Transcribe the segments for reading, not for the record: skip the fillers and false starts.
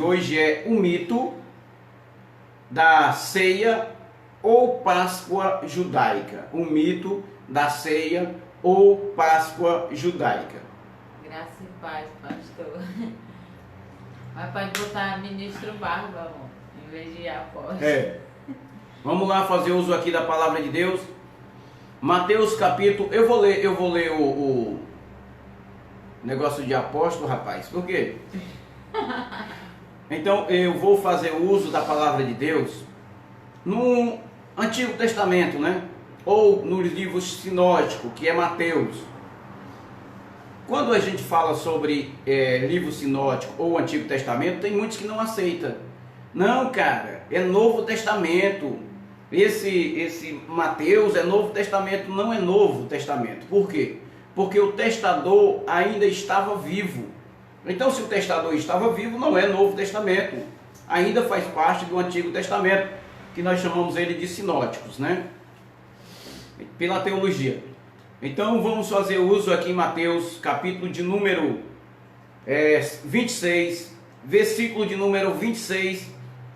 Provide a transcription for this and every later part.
Hoje é o mito da ceia ou Páscoa judaica. O mito da ceia ou Páscoa judaica. Graça e paz, pastor. Mas pode botar ministro Barba, amor, em vez de apóstolo. Vamos lá fazer uso aqui da palavra de Deus. Mateus capítulo... Eu vou ler o negócio de apóstolo, rapaz. Por quê? Então eu vou fazer uso da palavra de Deus no Antigo Testamento, né? Ou no livro sinótico, que é Mateus. Quando a gente fala sobre livro sinótico ou Antigo Testamento, tem muitos que não aceitam. Não, cara, é Novo Testamento. Esse Mateus é Novo Testamento, não é Novo Testamento. Por quê? Porque o testador ainda estava vivo. Então, se o testador estava vivo, não é Novo Testamento. Ainda faz parte do Antigo Testamento, que nós chamamos ele de sinóticos, né? Pela teologia. Então, vamos fazer uso aqui em Mateus, capítulo de número 26, versículo de número 26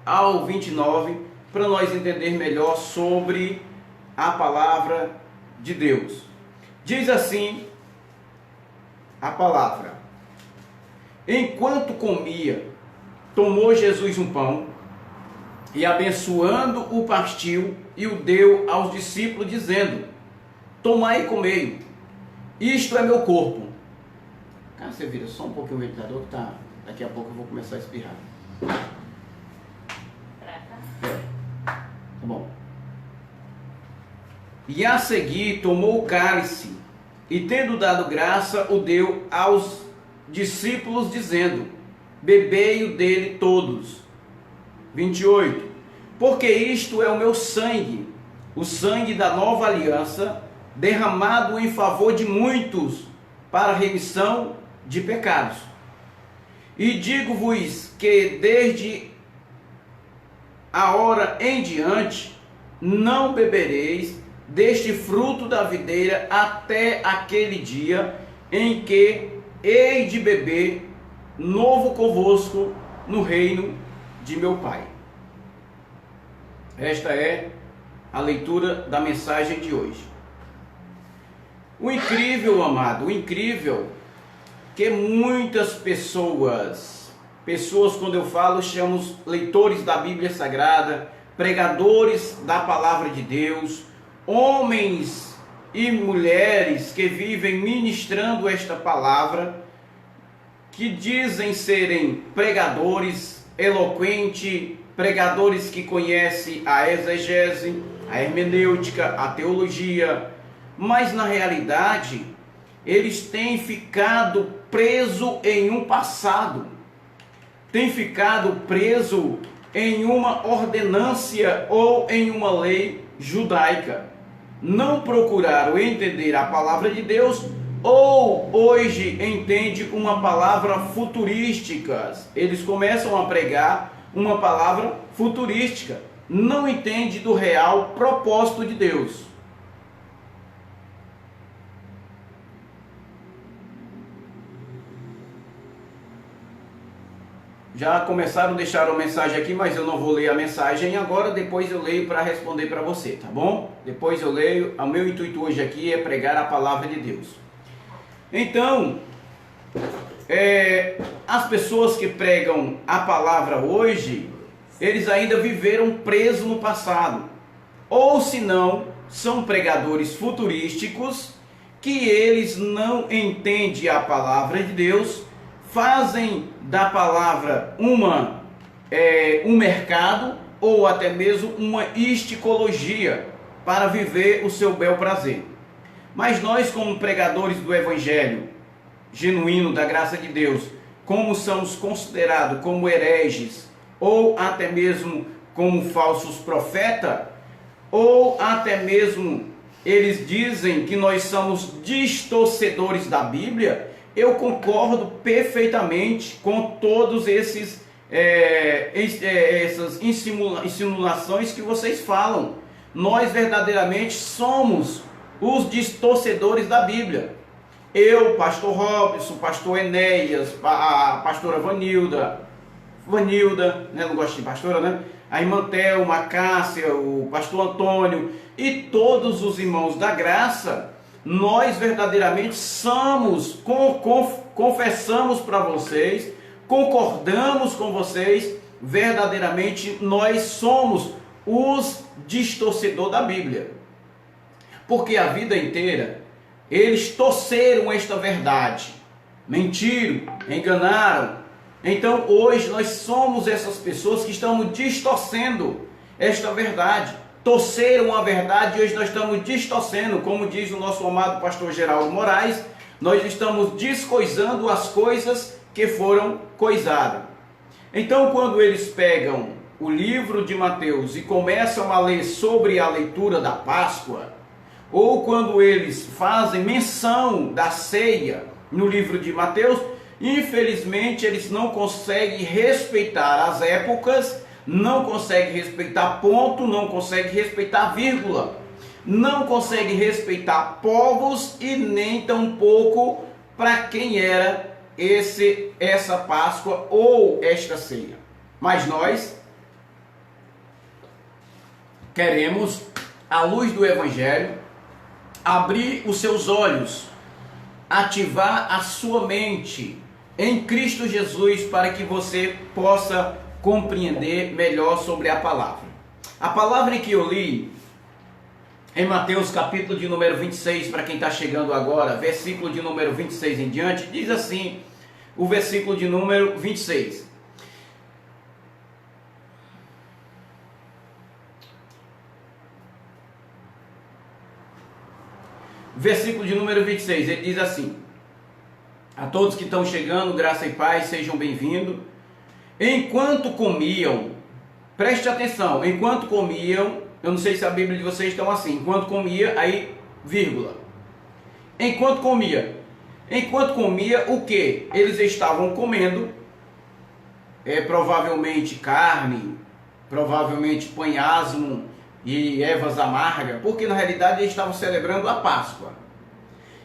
ao 29, para nós entender melhor sobre a palavra de Deus. Diz assim a palavra: enquanto comia, tomou Jesus um pão e, abençoando, o partiu e o deu aos discípulos, dizendo: tomai e comei, isto é meu corpo. Cara, você vira só um pouquinho o ventilador, que daqui a pouco eu vou começar a espirrar. Tá bom. E a seguir tomou o cálice e, tendo dado graça, o deu aos discípulos, dizendo: bebei-o dele todos. 28. Porque isto é o meu sangue, o sangue da nova aliança, derramado em favor de muitos para a remissão de pecados. E digo-vos que desde a hora em diante não bebereis deste fruto da videira até aquele dia em que hei de beber novo convosco no reino de meu Pai. Esta é a leitura da mensagem de hoje. O incrível, amado, o incrível que muitas pessoas, quando eu falo, chamamos leitores da Bíblia Sagrada, pregadores da palavra de Deus, homens e mulheres que vivem ministrando esta palavra, que dizem serem pregadores eloquentes, pregadores que conhecem a exegese, a hermenêutica, a teologia, mas na realidade eles têm ficado presos em um passado, têm ficado presos em uma ordenância ou em uma lei judaica. Não procuraram entender a palavra de Deus, ou hoje entende uma palavra futurística. Eles começam a pregar uma palavra futurística, não entende do real propósito de Deus. Já começaram a deixar uma mensagem aqui, mas eu não vou ler a mensagem agora, depois eu leio para responder para você, tá bom? Depois eu leio. O meu intuito hoje aqui é pregar a palavra de Deus. Então, as pessoas que pregam a palavra hoje, eles ainda viveram presos no passado. Ou se não, são pregadores futurísticos, que eles não entendem a palavra de Deus, fazem da palavra um mercado ou até mesmo uma esticologia para viver o seu bel prazer. Mas nós, como pregadores do evangelho genuíno da graça de Deus, como somos considerados como hereges ou até mesmo como falsos profetas, ou até mesmo eles dizem que nós somos distorcedores da Bíblia, eu concordo perfeitamente com todos essas insinuações que vocês falam. Nós verdadeiramente somos os distorcedores da Bíblia. Eu, pastor Robson, pastor Enéas, a pastora Vanilda, Vanilda, né? Não gosto de pastora, né? A irmã Thelma, a Cássia, o pastor Antônio e todos os irmãos da graça, nós verdadeiramente somos, confessamos para vocês, concordamos com vocês, verdadeiramente nós somos os distorcedores da Bíblia. Porque a vida inteira eles torceram esta verdade, mentiram, enganaram. Então hoje nós somos essas pessoas que estamos distorcendo esta verdade. Torceram a verdade e hoje nós estamos distorcendo, como diz o nosso amado pastor Geraldo Moraes, nós estamos descoisando as coisas que foram coisadas. Então quando eles pegam o livro de Mateus e começam a ler sobre a leitura da Páscoa, ou quando eles fazem menção da ceia no livro de Mateus, infelizmente eles não conseguem respeitar as épocas, não conseguem respeitar ponto, não conseguem respeitar vírgula, não conseguem respeitar povos e nem tampouco para quem era essa Páscoa ou esta ceia. Mas nós queremos, à luz do Evangelho, abrir os seus olhos, ativar a sua mente em Cristo Jesus para que você possa compreender melhor sobre a palavra. A palavra que eu li em Mateus capítulo de número 26, para quem está chegando agora, versículo de número 26 em diante, diz assim, o versículo de número 26. Versículo de número 26, ele diz assim: a todos que estão chegando, graça e paz, sejam bem-vindos. Enquanto comiam, preste atenção, enquanto comiam, eu não sei se a Bíblia de vocês estão assim, enquanto comia, aí, vírgula. Enquanto comia, o que? Eles estavam comendo, provavelmente carne, provavelmente pão asmo e ervas amargas, porque na realidade eles estavam celebrando a Páscoa.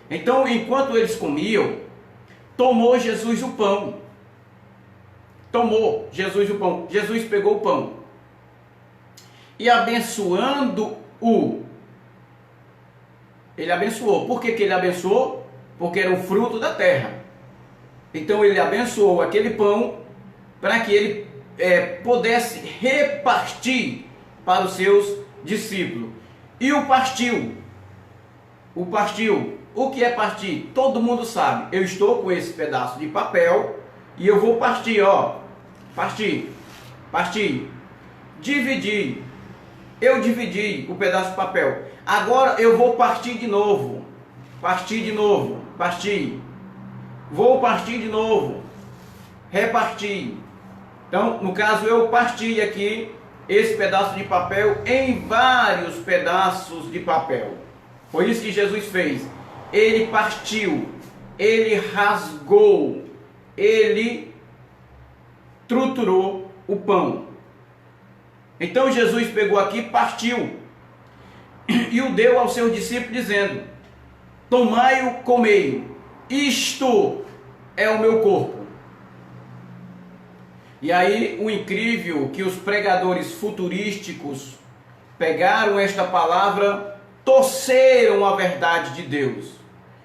Então, enquanto eles comiam, tomou Jesus o pão. Jesus pegou o pão e abençoando-o, ele abençoou. Por que ele abençoou? Porque era um fruto da terra. Então ele abençoou aquele pão para que ele pudesse repartir para os seus discípulos. E o partiu. O que é partir? Todo mundo sabe. Eu estou com esse pedaço de papel e eu vou partir, ó. Partir. Dividir. Eu dividi o pedaço de papel. Agora eu vou partir de novo. Partir. Vou partir de novo. Repartir. Então, no caso, eu parti aqui esse pedaço de papel em vários pedaços de papel. Foi isso que Jesus fez. Ele partiu, ele rasgou, ele triturou o pão. Então Jesus pegou aqui, partiu e o deu aos seus discípulos, dizendo: tomai-o, comei-o, isto é o meu corpo. E aí o incrível que os pregadores futurísticos pegaram esta palavra, torceram a verdade de Deus.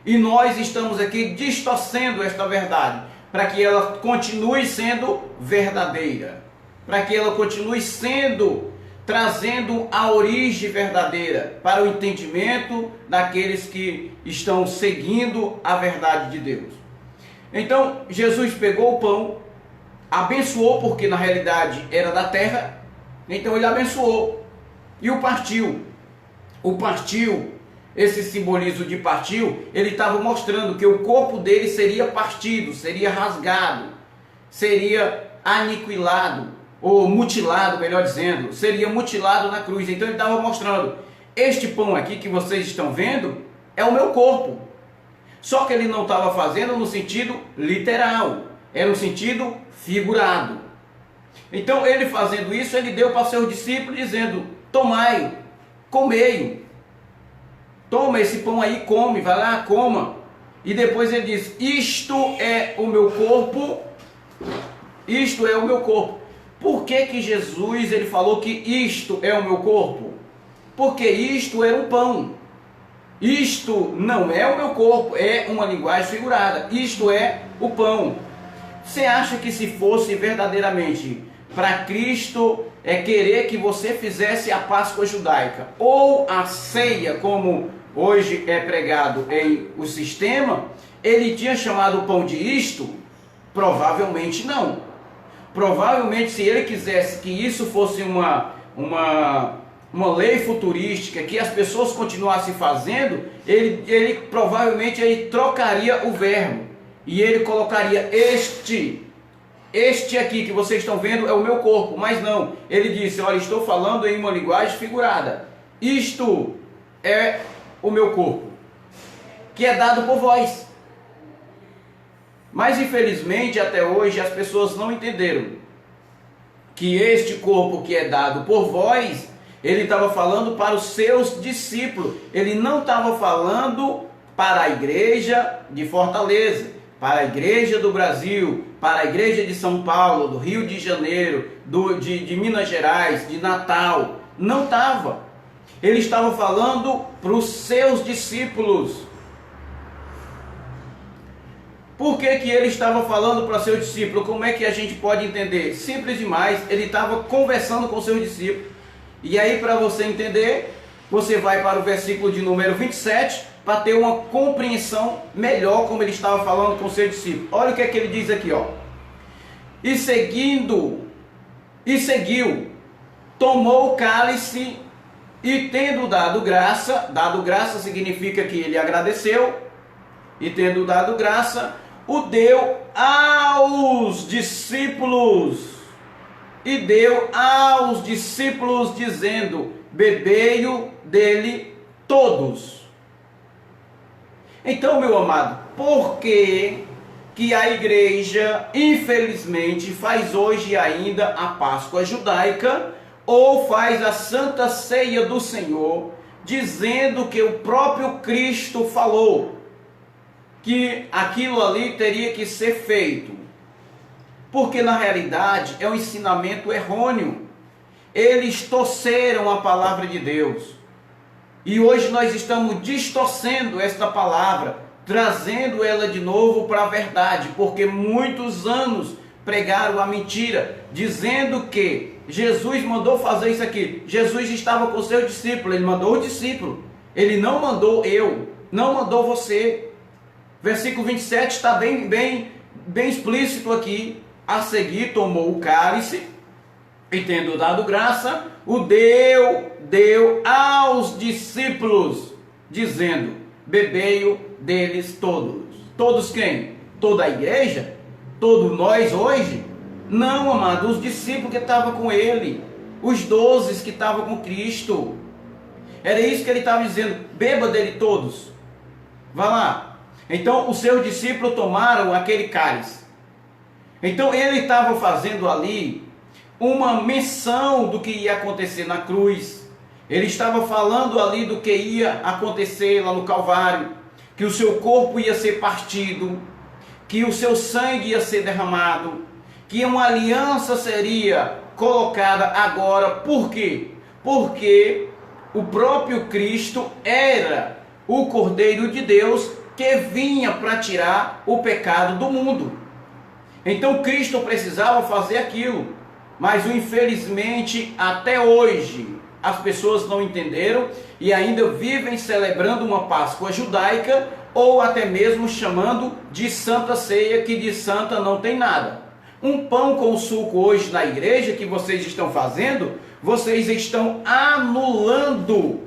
E nós estamos aqui distorcendo esta verdade, para que ela continue sendo verdadeira, para que ela continue trazendo a origem verdadeira para o entendimento daqueles que estão seguindo a verdade de Deus. Então Jesus pegou o pão, abençoou, porque na realidade era da terra, então ele abençoou e o partiu. Esse simbolismo de partiu, ele estava mostrando que o corpo dele seria partido, seria rasgado, seria aniquilado, ou mutilado, melhor dizendo, seria mutilado na cruz. Então ele estava mostrando: este pão aqui que vocês estão vendo é o meu corpo. Só que ele não estava fazendo no sentido literal, era no sentido figurado. Então ele fazendo isso, ele deu para seus discípulos dizendo: tomai, comei, toma esse pão aí, come, vai lá, coma. E depois ele diz: isto é o meu corpo Isto é o meu corpo. Por que que Jesus ele falou que isto é o meu corpo? Porque isto é um pão. Isto não é o meu corpo, é uma linguagem figurada. Isto é o pão. Você acha que se fosse verdadeiramente para Cristo querer que você fizesse a Páscoa judaica ou a ceia, como hoje é pregado em o sistema, ele tinha chamado o pão de isto? Provavelmente não. Provavelmente, se ele quisesse que isso fosse uma lei futurística, que as pessoas continuassem fazendo, ele provavelmente ele trocaria o verbo e ele colocaria este aqui que vocês estão vendo é o meu corpo. Mas não, ele disse: olha, estou falando em uma linguagem figurada. Isto é o meu corpo, que é dado por vós. Mas infelizmente até hoje as pessoas não entenderam que este corpo que é dado por vós, ele estava falando para os seus discípulos. Ele não estava falando para a igreja de Fortaleza, para a igreja do Brasil, para a igreja de São Paulo, do Rio de Janeiro, de Minas Gerais, de Natal. Não estava. Ele estava falando para os seus discípulos. Por que que ele estava falando para seu discípulo? Como é que a gente pode entender? Simples demais, ele estava conversando com seus discípulos. E aí, para você entender, você vai para o versículo de número 27, para ter uma compreensão melhor como ele estava falando com seus discípulos. Olha o que é que ele diz aqui, ó. E seguiu, tomou o cálice e tendo dado graça significa que ele agradeceu, e tendo dado graça, o deu aos discípulos, dizendo: bebei-o dele todos. Então, meu amado, por que a igreja, infelizmente, faz hoje ainda a Páscoa judaica, ou faz a Santa Ceia do Senhor, dizendo que o próprio Cristo falou que aquilo ali teria que ser feito? Porque na realidade é um ensinamento errôneo. Eles torceram a palavra de Deus. E hoje nós estamos distorcendo esta palavra, trazendo ela de novo para a verdade, porque muitos anos pregaram a mentira, dizendo que Jesus mandou fazer isso aqui. Jesus estava com seu discípulo, ele mandou o discípulo. Ele não mandou eu, não mandou você. Versículo 27 está bem explícito aqui. A seguir tomou o cálice e tendo dado graça, o deu aos discípulos, dizendo: bebei-o deles todos. Todos quem? Toda a igreja? Todos nós hoje? Não, amado, os discípulos que estavam com ele, os 12 que estavam com Cristo. Era isso que ele estava dizendo: beba dele todos. Vá lá. Então os seus discípulos tomaram aquele cálice. Então ele estava fazendo ali uma menção do que ia acontecer na cruz. Ele estava falando ali do que ia acontecer lá no Calvário, que o seu corpo ia ser partido, que o seu sangue ia ser derramado, que uma aliança seria colocada agora. Por quê? Porque o próprio Cristo era o Cordeiro de Deus que vinha para tirar o pecado do mundo. Então Cristo precisava fazer aquilo, mas infelizmente até hoje as pessoas não entenderam e ainda vivem celebrando uma Páscoa judaica, ou até mesmo chamando de Santa Ceia, que de santa não tem nada. Um pão com suco hoje na igreja que vocês estão fazendo, vocês estão anulando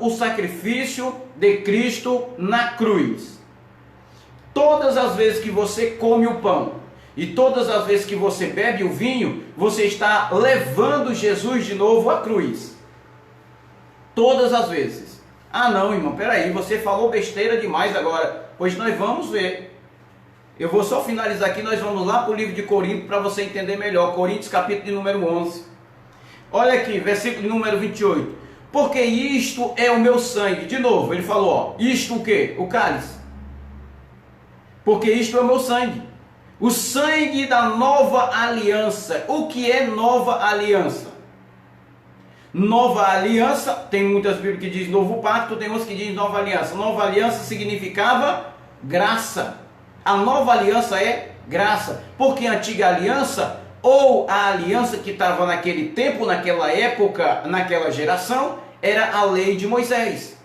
o sacrifício de Cristo na cruz. Todas as vezes que você come o pão e todas as vezes que você bebe o vinho, você está levando Jesus de novo à cruz. Todas as vezes. Ah não, irmão, peraí, você falou besteira demais agora. Pois nós vamos ver. Eu vou só finalizar aqui, nós vamos lá para o livro de Coríntios para você entender melhor. Coríntios capítulo de número 11. Olha aqui, versículo de número 28. Porque isto é o meu sangue. De novo, ele falou, ó, isto o quê? O cálice. Porque isto é o meu sangue. O sangue da nova aliança. O que é nova aliança? Nova aliança, tem muitas Bíblias que diz novo pacto, tem outras que diz nova aliança. Nova aliança significava graça. A nova aliança é graça. Porque a antiga aliança, ou a aliança que estava naquele tempo, naquela época, naquela geração, era a lei de Moisés.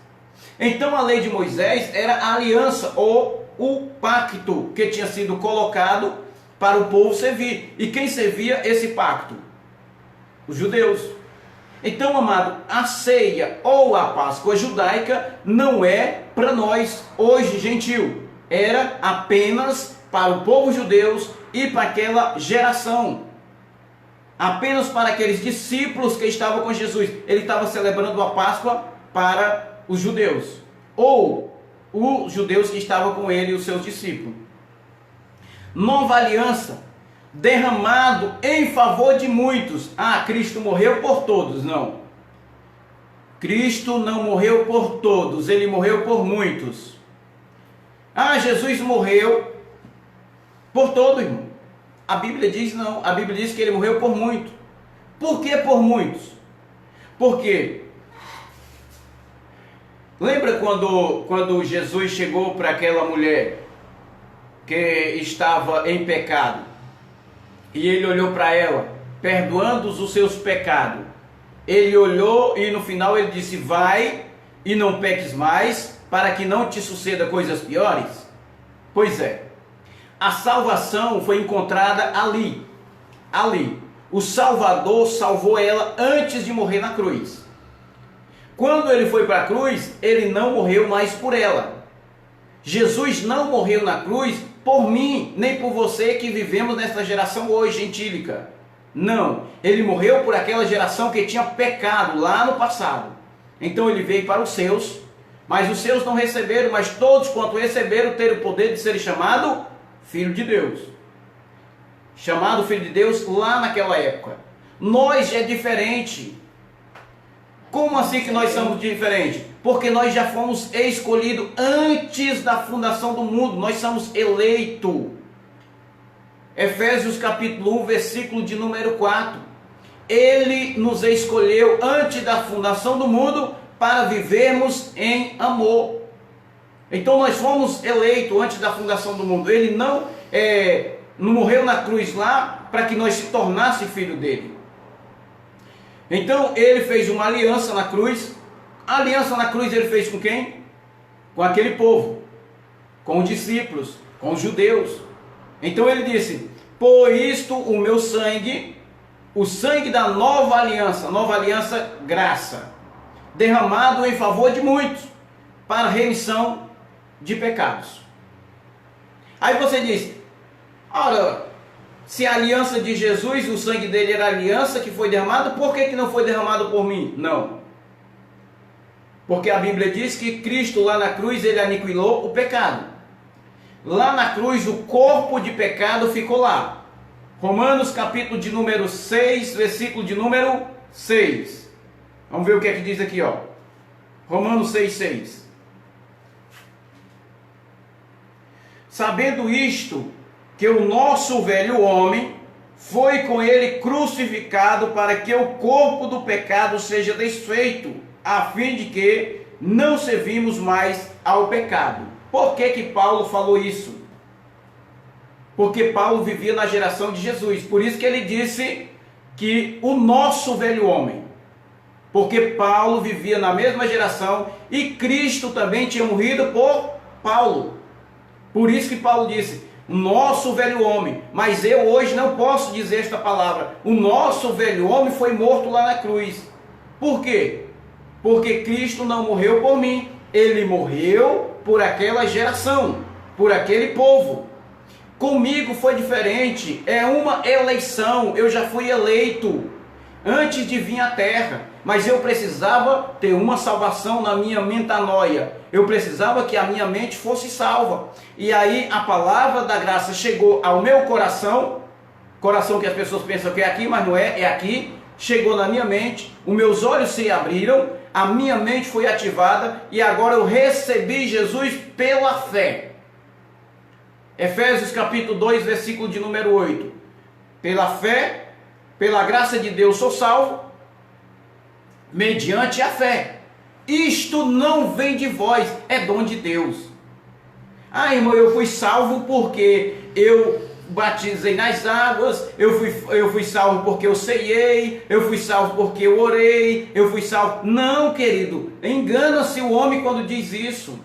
Então a lei de Moisés era a aliança, ou o pacto que tinha sido colocado para o povo servir. E quem servia esse pacto? Os judeus. Então, amado, a ceia ou a Páscoa judaica não é para nós hoje, gentil. Era apenas para o povo judeu e para aquela geração. Apenas para aqueles discípulos que estavam com Jesus. Ele estava celebrando a Páscoa para os judeus. Ou os judeus que estavam com ele e os seus discípulos. Nova aliança, derramado em favor de muitos. Ah, Cristo morreu por todos. Não. Cristo não morreu por todos, ele morreu por muitos. Ah, Jesus morreu por todo, irmão. A Bíblia diz não, a Bíblia diz que ele morreu por muito. Por que por muitos? Porque lembra quando Jesus chegou para aquela mulher que estava em pecado, e ele olhou para ela, perdoando os seus pecados. Ele olhou e no final ele disse: vai e não peques mais, para que não te suceda coisas piores? Pois é, a salvação foi encontrada ali. O Salvador salvou ela antes de morrer na cruz. Quando ele foi para a cruz, ele não morreu mais por ela. Jesus não morreu na cruz por mim, nem por você que vivemos nessa geração hoje gentílica. Não, ele morreu por aquela geração que tinha pecado lá no passado. Então ele veio para os seus, mas os seus não receberam, mas todos quanto receberam terem o poder de ser chamado Filho de Deus. Chamado Filho de Deus lá naquela época. Nós é diferente. Como assim que nós somos diferentes? Porque nós já fomos escolhidos antes da fundação do mundo. Nós somos eleitos. Efésios capítulo 1, versículo de número 4. Ele nos escolheu antes da fundação do mundo para vivermos em amor. Então nós fomos eleitos antes da fundação do mundo. Ele não morreu na cruz lá para que nós se tornasse filho dele. Então ele fez uma aliança na cruz. A aliança na cruz ele fez com quem? Com aquele povo, com os discípulos, com os judeus. Então ele disse: por isto o meu sangue, o sangue da nova aliança graça, derramado em favor de muitos, para remissão de pecados. Aí você diz: ora, se a aliança de Jesus, o sangue dele era a aliança que foi derramado, por que não foi derramado por mim? Não. Porque a Bíblia diz que Cristo lá na cruz, ele aniquilou o pecado. Lá na cruz o corpo de pecado ficou lá. Romanos capítulo de número 6, versículo de número 6. Vamos ver o que é que diz aqui, ó. Romanos 6, 6. Sabendo isto, que o nosso velho homem foi com ele crucificado para que o corpo do pecado seja desfeito, a fim de que não servimos mais ao pecado. Por que Paulo falou isso? Porque Paulo vivia na geração de Jesus. Por isso que ele disse que o nosso velho homem. Porque Paulo vivia na mesma geração e Cristo também tinha morrido por Paulo. Por isso que Paulo disse: o nosso velho homem. Mas eu hoje não posso dizer esta palavra. O nosso velho homem foi morto lá na cruz. Por quê? Porque Cristo não morreu por mim. Ele morreu por aquela geração, por aquele povo. Comigo foi diferente. É uma eleição. Eu já fui eleito antes de vir à terra. Mas eu precisava ter uma salvação na minha metanoia. Eu precisava que a minha mente fosse salva. E aí a palavra da graça chegou ao meu coração. Coração que as pessoas pensam que é aqui, mas não é, é aqui. Chegou na minha mente, os meus olhos se abriram, a minha mente foi ativada e agora eu recebi Jesus pela fé. Efésios capítulo 2, versículo de número 8. Pela fé, pela graça de Deus sou salvo, mediante a fé. Isto não vem de vós, é dom de Deus. Ah, irmão, eu fui salvo porque eu batizei nas águas, eu fui salvo porque eu ceiei, eu fui salvo porque eu orei, eu fui salvo. Não, querido, engana-se o homem quando diz isso.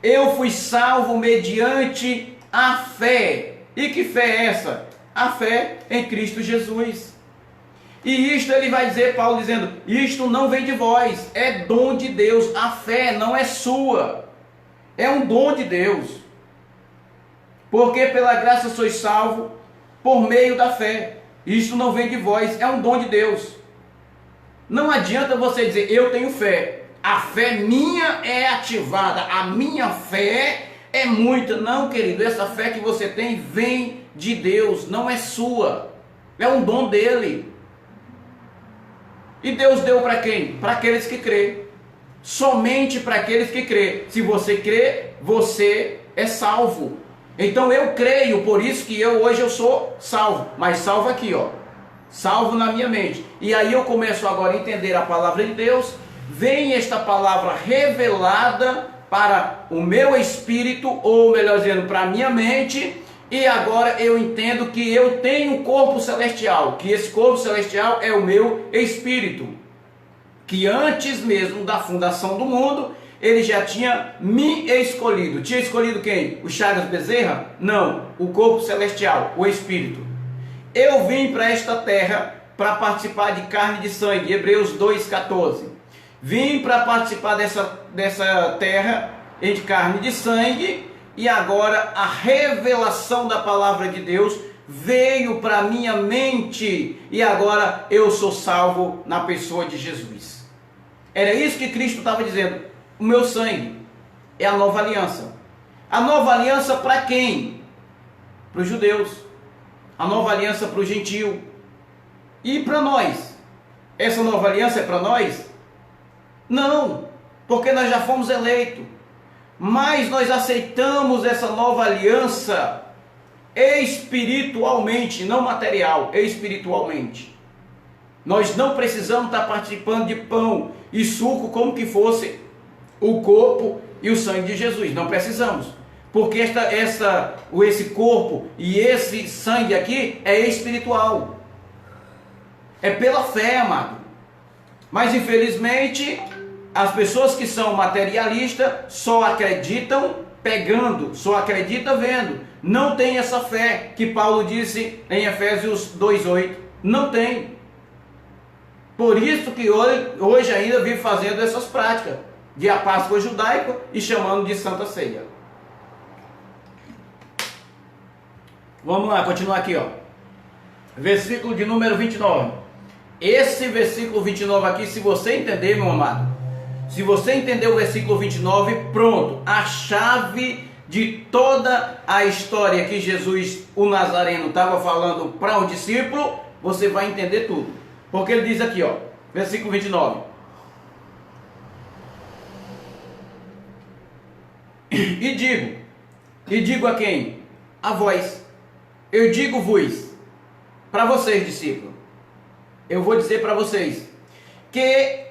Eu fui salvo mediante a fé. E que fé é essa? A fé em Cristo Jesus. E isto ele vai dizer, Paulo dizendo, isto não vem de vós, é dom de Deus. A fé não é sua, é um dom de Deus. Porque pela graça sois salvo por meio da fé. Isto não vem de vós, é um dom de Deus. Não adianta você dizer, eu tenho fé. A fé minha é ativada, a minha fé é muita. Não, querido, essa fé que você tem vem de Deus, não é sua. É um dom dele. E Deus deu para quem? Para aqueles que crê. Somente para aqueles que crê. Se você crê, você é salvo. Então eu creio, por isso que hoje eu sou salvo. Mas salvo aqui, ó. Salvo na minha mente. E aí eu começo agora a entender a palavra de Deus. Vem esta palavra revelada para o meu espírito, ou melhor dizendo, para a minha mente. E agora eu entendo que eu tenho um corpo celestial. Que esse corpo celestial é o meu espírito. Que antes mesmo da fundação do mundo, ele já tinha me escolhido. Tinha escolhido quem? O Chagas Bezerra? Não, o corpo celestial, o espírito. Eu vim para esta terra para participar de carne e de sangue, Hebreus 2,14. Vim para participar dessa terra de carne e de sangue, e agora a revelação da palavra de Deus veio para minha mente, e agora eu sou salvo na pessoa de Jesus. Era isso que Cristo estava dizendo. O meu sangue é a nova aliança. A nova aliança para quem? Para os judeus. A nova aliança para o gentio. E para nós? Essa nova aliança é para nós? Não, porque nós já fomos eleitos. Mas nós aceitamos essa nova aliança espiritualmente, não material, espiritualmente. Nós não precisamos estar participando de pão e suco como que fosse o corpo e o sangue de Jesus. Não precisamos, porque esse corpo e esse sangue aqui é espiritual, é pela fé, amado. Mas infelizmente as pessoas que são materialistas só acreditam pegando, só acreditam vendo, não tem essa fé que Paulo disse em Efésios 2,8, não tem. Por isso que hoje ainda vive fazendo essas práticas de a Páscoa judaica e chamando de Santa Ceia. Vamos lá, continuar aqui, ó. Versículo de número 29. Esse versículo 29 aqui, se você entender, meu amado, se você entender o versículo 29, pronto, a chave de toda a história que Jesus, o Nazareno, estava falando para o discípulo, você vai entender tudo. Porque ele diz aqui, ó, versículo 29. E digo a quem? A vós. Eu digo-vos, para vocês, discípulos. Eu vou dizer para vocês que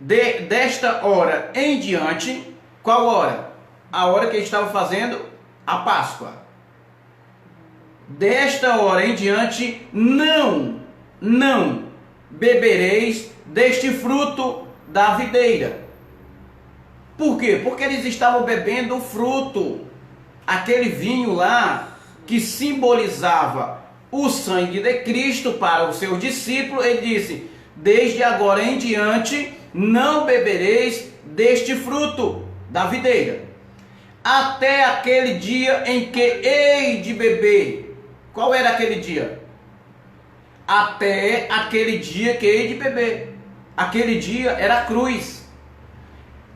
desta hora em diante, qual hora? A hora que ele estava fazendo a Páscoa. Desta hora em diante, não bebereis deste fruto da videira. Por quê? Porque eles estavam bebendo o fruto, aquele vinho lá que simbolizava o sangue de Cristo para os seus discípulos. Ele disse: desde agora em diante não bebereis deste fruto da videira, até aquele dia em que hei de beber. Qual era aquele dia? Até aquele dia que hei de beber. Aquele dia era a cruz.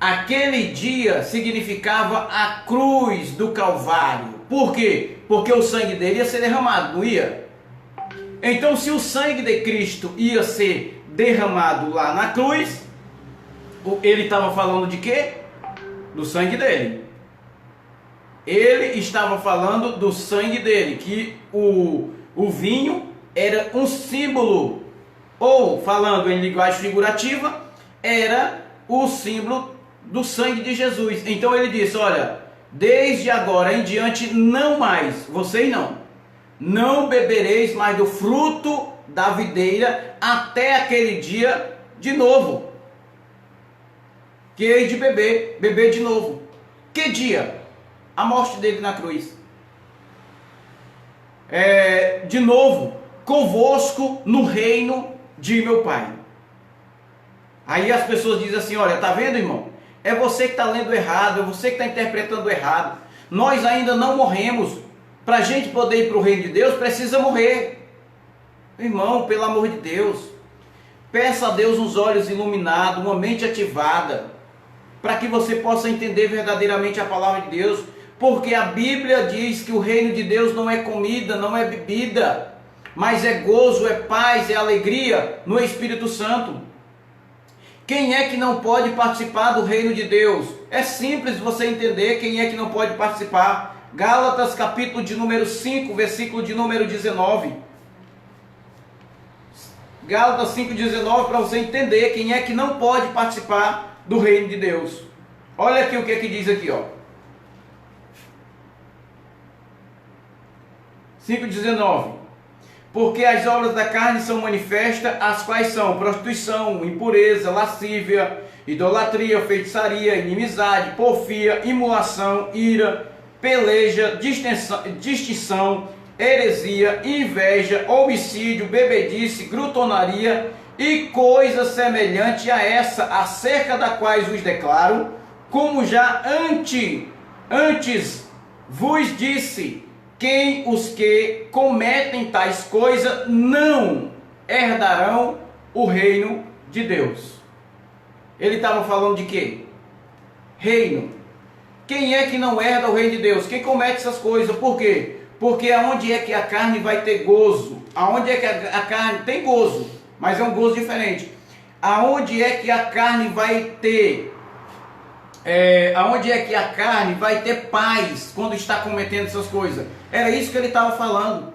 Aquele dia significava a cruz do Calvário. Por quê? Porque o sangue dele ia ser derramado, não ia? Então, se o sangue de Cristo ia ser derramado lá na cruz, ele estava falando de quê? Do sangue dele. Ele estava falando do sangue dele, que o vinho era um símbolo, ou falando em linguagem figurativa, era o símbolo do sangue de Jesus. Então ele disse, olha, desde agora em diante não mais, vocês não bebereis mais do fruto da videira até aquele dia de novo, que hei de beber de novo. Que dia? A morte dele na cruz. De novo, convosco no reino de meu Pai. Aí as pessoas dizem assim, olha, tá vendo, irmão? É você que está lendo errado, é você que está interpretando errado. Nós ainda não morremos. Para a gente poder ir para o reino de Deus, precisa morrer. Irmão, pelo amor de Deus, peça a Deus uns olhos iluminados, uma mente ativada, para que você possa entender verdadeiramente a palavra de Deus. Porque a Bíblia diz que o reino de Deus não é comida, não é bebida, mas é gozo, é paz, é alegria no Espírito Santo. Quem é que não pode participar do reino de Deus? É simples você entender quem é que não pode participar. Gálatas capítulo de número 5, versículo de número 19. Gálatas 5,19, para você entender quem é que não pode participar do reino de Deus. Olha aqui o que diz aqui, ó. 5,19. Porque as obras da carne são manifestas, as quais são prostituição, impureza, lascívia, idolatria, feitiçaria, inimizade, porfia, imulação, ira, peleja, distinção, heresia, inveja, homicídio, bebedice, glutonaria e coisas semelhantes a essa, acerca da quais vos declaro, como já antes vos disse, os que cometem tais coisas não herdarão o reino de Deus. Ele estava falando de quê? Reino. Quem é que não herda o reino de Deus? Quem comete essas coisas? Por quê? Porque aonde é que a carne vai ter gozo? Aonde é que a carne tem gozo, mas é um gozo diferente. Aonde é que a carne vai ter aonde é que a carne vai ter paz quando está cometendo essas coisas? Era isso que ele estava falando.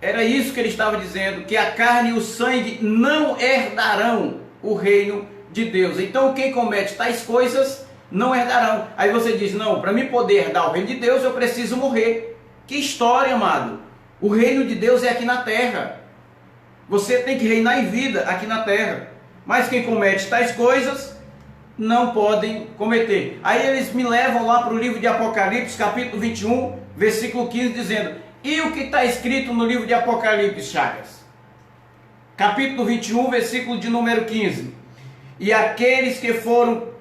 Era isso que ele estava dizendo, que a carne e o sangue não herdarão o reino de Deus. Então quem comete tais coisas não herdarão. Aí você diz, não, para mim poder herdar o reino de Deus eu preciso morrer. Que história, amado. O reino de Deus é aqui na terra. Você tem que reinar em vida aqui na terra. Mas quem comete tais coisas não podem cometer. Aí eles me levam lá para o livro de Apocalipse, capítulo 21, versículo 15, dizendo, e o que está escrito no livro de Apocalipse, Chagas? Capítulo 21, versículo de número 15. E aqueles que foram...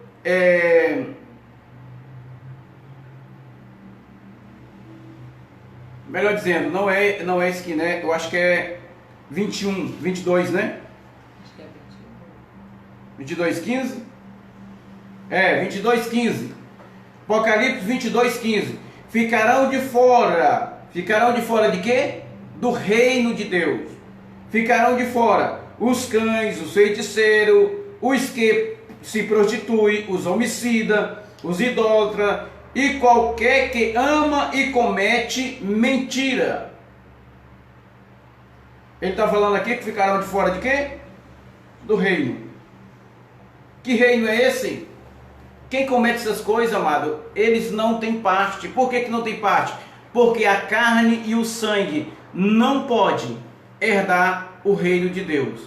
melhor dizendo, não é esse aqui, né? Eu acho que é 21, 22, né? Acho que é 22, 15? 22, 15. Apocalipse 22, 15. Ficarão de fora de quê? Do reino de Deus. Ficarão de fora os cães, os feiticeiros, os que se prostituem, os homicidas, os idólatras e qualquer que ama e comete mentira. Ele está falando aqui que ficarão de fora de quê? Do reino. Que reino é esse? Quem comete essas coisas, amado, eles não têm parte. Por que não tem parte? Porque a carne e o sangue não podem herdar o reino de Deus.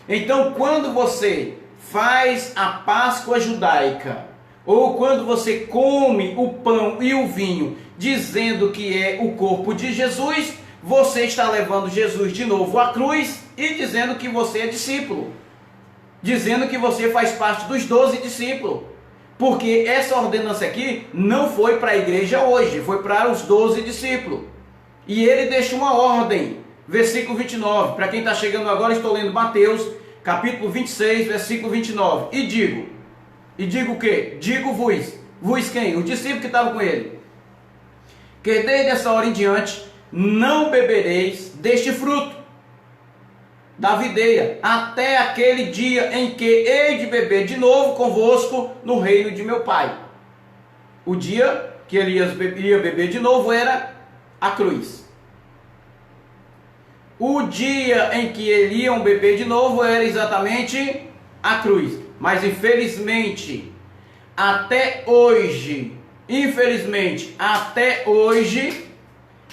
Então, quando você faz a Páscoa judaica, ou quando você come o pão e o vinho, dizendo que é o corpo de Jesus, você está levando Jesus de novo à cruz e dizendo que você é discípulo. Dizendo que você faz parte dos 12 discípulos. Porque essa ordenança aqui não foi para a igreja hoje, foi para os 12 discípulos. E ele deixa uma ordem, versículo 29. Para quem está chegando agora, estou lendo Mateus, capítulo 26, versículo 29. E digo o quê? Vos quem? O discípulo que estava com ele. Que desde essa hora em diante, não bebereis deste fruto da videira, até aquele dia em que hei de beber de novo convosco no reino de meu Pai. O dia que ele ia beber de novo era a cruz. O dia em que eles iam beber de novo era exatamente a cruz. Mas infelizmente, até hoje,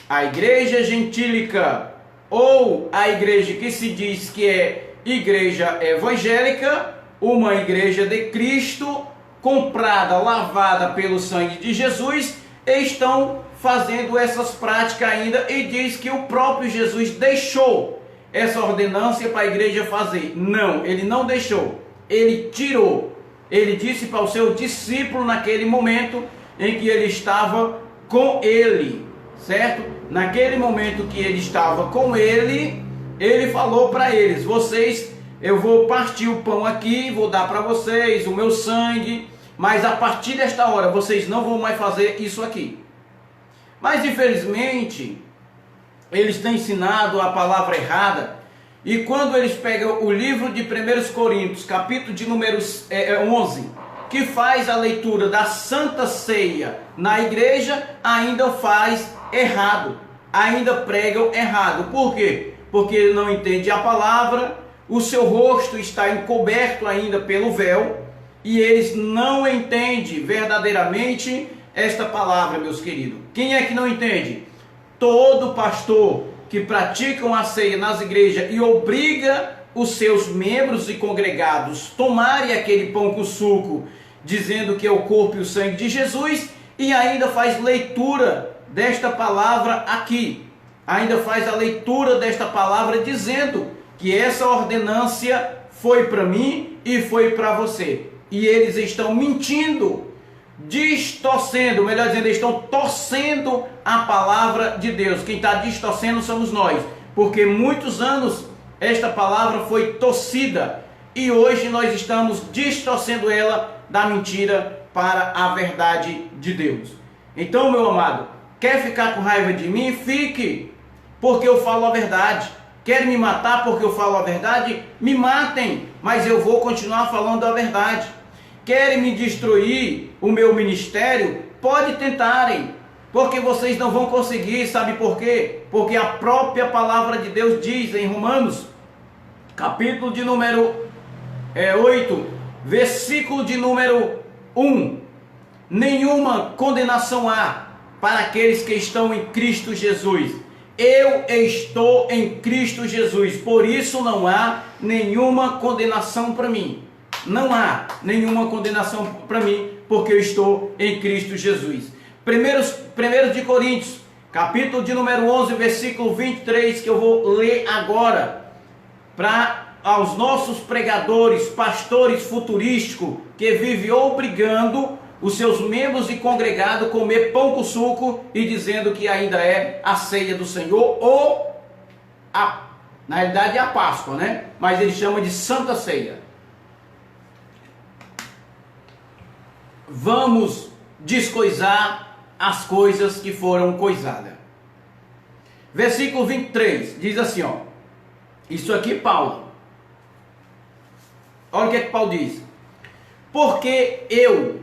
a igreja gentílica ou a igreja que se diz que é igreja evangélica, uma igreja de Cristo, comprada, lavada pelo sangue de Jesus, estão fazendo essas práticas ainda e diz que o próprio Jesus deixou essa ordenância para a igreja fazer. Não, ele não deixou, ele tirou. Ele disse para o seu discípulo naquele momento em que ele estava com ele, certo? Naquele momento que ele estava com ele, ele falou para eles: eu vou partir o pão aqui, vou dar para vocês o meu sangue, mas a partir desta hora vocês não vão mais fazer isso aqui. Mas infelizmente eles têm ensinado a palavra errada, e quando eles pegam o livro de 1 Coríntios, capítulo de número 11, que faz a leitura da Santa Ceia na igreja, ainda faz errado, ainda pregam errado. Por quê? Porque ele não entende a palavra, o seu rosto está encoberto ainda pelo véu, e eles não entendem verdadeiramente esta palavra, meus queridos. Quem é que não entende? Todo pastor que pratica a ceia nas igrejas e obriga os seus membros e congregados tomarem aquele pão com suco, dizendo que é o corpo e o sangue de Jesus, e ainda faz leitura desta palavra aqui, ainda faz a leitura desta palavra dizendo que essa ordenância foi para mim e foi para você. E eles estão mentindo, distorcendo, melhor dizendo, eles estão torcendo a palavra de Deus. Quem está distorcendo somos nós, porque muitos anos esta palavra foi torcida e hoje nós estamos distorcendo ela da mentira para a verdade de Deus. Então, meu amado, quer ficar com raiva de mim? Fique, porque eu falo a verdade. Quer me matar porque eu falo a verdade? Me matem, mas eu vou continuar falando a verdade. Querem me destruir o meu ministério? Pode tentarem, porque vocês não vão conseguir. Sabe por quê? Porque a própria palavra de Deus diz em Romanos, capítulo de número 8, versículo de número 1: nenhuma condenação há para aqueles que estão em Cristo Jesus. Eu estou em Cristo Jesus, por isso não há nenhuma condenação para mim. Não há nenhuma condenação para mim, porque eu estou em Cristo Jesus. 1 de Coríntios, capítulo de número 11, versículo 23, que eu vou ler agora, para aos nossos pregadores, pastores futurísticos, que vivem obrigando os seus membros e congregados a comer pão com suco e dizendo que ainda é a ceia do Senhor, ou na realidade é a Páscoa, né? Mas eles chamam de Santa Ceia. Vamos descoisar as coisas que foram coisadas. Versículo 23 diz assim, ó. Isso aqui Paulo. Olha o que é que Paulo diz. Porque eu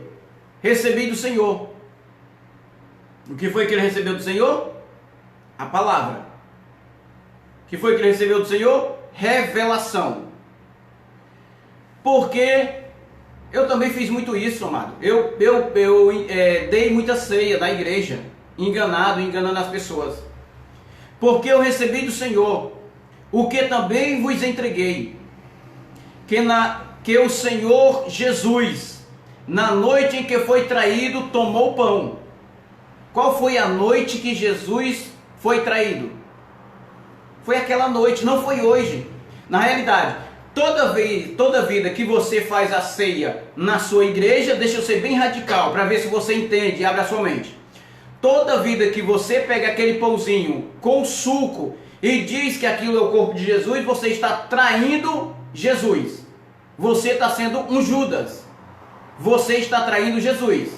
recebi do Senhor. O que foi que ele recebeu do Senhor? A palavra. O que foi que ele recebeu do Senhor? Revelação. Porque eu também fiz muito isso, amado. Eu dei muita ceia na igreja, enganando as pessoas. Porque eu recebi do Senhor o que também vos entreguei, que o Senhor Jesus, na noite em que foi traído, tomou pão. Qual foi a noite que Jesus foi traído? Foi aquela noite, não foi hoje. Na realidade, toda vida que você faz a ceia na sua igreja, deixa eu ser bem radical, para ver se você entende e abre a sua mente. Toda vida que você pega aquele pãozinho com suco e diz que aquilo é o corpo de Jesus, você está traindo Jesus. Você está sendo um Judas. Você está traindo Jesus.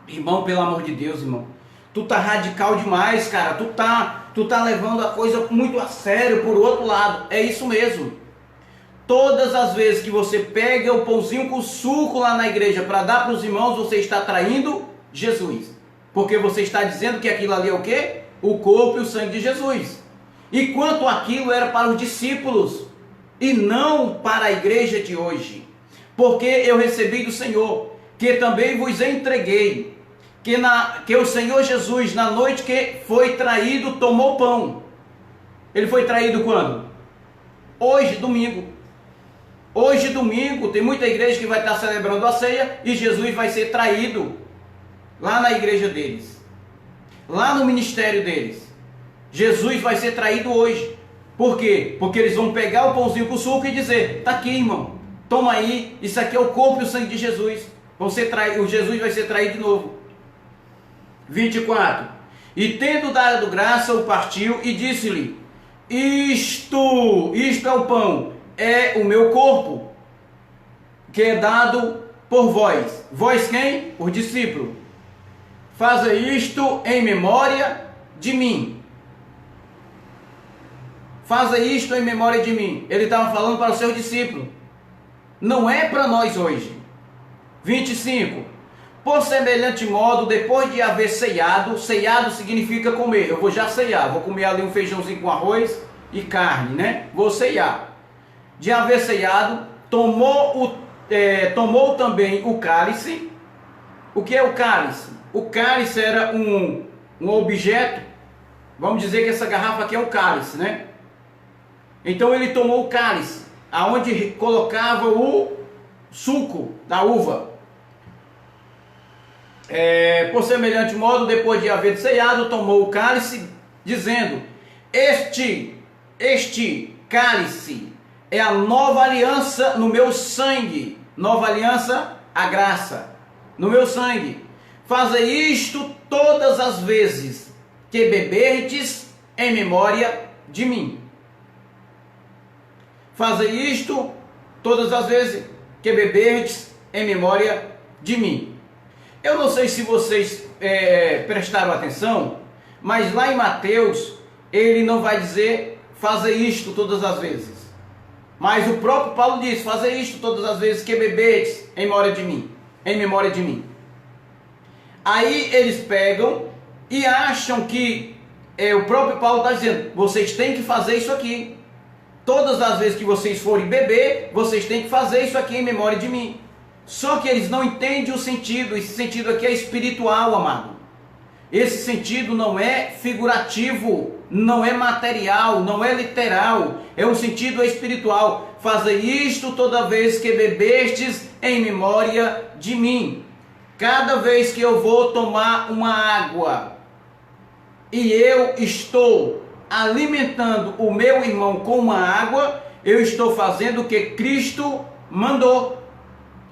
Irmão, pelo amor de Deus, irmão. Tu tá radical demais, cara. Tu tá levando a coisa muito a sério por outro lado. É isso mesmo. Todas as vezes que você pega o pãozinho com suco lá na igreja para dar para os irmãos, você está traindo Jesus. Porque você está dizendo que aquilo ali é o quê? O corpo e o sangue de Jesus. E quanto aquilo era para os discípulos e não para a igreja de hoje. Porque eu recebi do Senhor, que também vos entreguei, que o Senhor Jesus, na noite que foi traído, tomou pão. Ele foi traído quando? Hoje, domingo. Hoje, domingo, tem muita igreja que vai estar celebrando a ceia e Jesus vai ser traído lá na igreja deles, lá no ministério deles. Jesus vai ser traído hoje. Por quê? Porque eles vão pegar o pãozinho com suco e dizer: tá aqui, irmão, toma aí, isso aqui é o corpo e o sangue de Jesus. O Jesus vai ser traído de novo. 24. E tendo dado graça, o partiu e disse-lhe: isto é o pão, é o meu corpo, que é dado por vós. Vós quem? Os discípulos. Faça isto em memória de mim. Faça isto em memória de mim. Ele estava falando para os seus discípulos. Não é para nós hoje. 25. Por semelhante modo, depois de haver ceiado, ceiado significa comer. Eu vou já ceiar, vou comer ali um feijãozinho com arroz e carne, né? Vou ceiar. De haver ceiado, tomou também o cálice. O que é o cálice? O cálice era um objeto. Vamos dizer que essa garrafa aqui é um cálice, né? Então ele tomou o cálice, aonde colocava o suco da uva. Por semelhante modo, depois de haver ceiado, tomou o cálice, dizendo: este cálice é a nova aliança no meu sangue. Nova aliança, a graça, no meu sangue. Fazei isto todas as vezes que beberdes em memória de mim. Fazei isto todas as vezes que beberdes em memória de mim. Eu não sei se vocês prestaram atenção, mas lá em Mateus, ele não vai dizer: fazei isto todas as vezes. Mas o próprio Paulo diz: fazei isto todas as vezes que beberdes em memória de mim. Em memória de mim. Aí eles pegam e acham que o próprio Paulo está dizendo: vocês têm que fazer isso aqui. Todas as vezes que vocês forem beber, vocês têm que fazer isso aqui em memória de mim. Só que eles não entendem o sentido. Esse sentido aqui é espiritual, amado. Esse sentido não é figurativo, não é material, não é literal. É um sentido espiritual. Fazei isto toda vez que bebestes em memória de mim. Cada vez que eu vou tomar uma água e eu estou alimentando o meu irmão com uma água, eu estou fazendo o que Cristo mandou.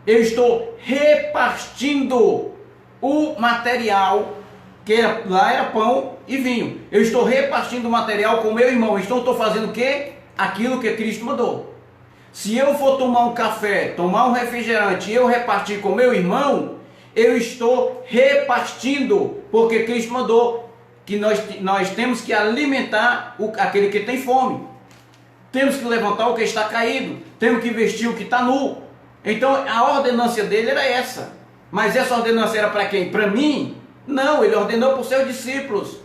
Eu estou repartindo o material, que lá era pão e vinho. Eu estou repartindo o material com o meu irmão. Então estou fazendo o quê? Aquilo que Cristo mandou. Se eu for tomar um café, tomar um refrigerante e eu repartir com o meu irmão, eu estou repartindo, porque Cristo mandou que nós temos que alimentar aquele que tem fome. Temos que levantar o que está caído. Temos que vestir o que está nu. Então a ordenância dele era essa. Mas essa ordenância era para quem? Para mim? Não, ele ordenou para os seus discípulos.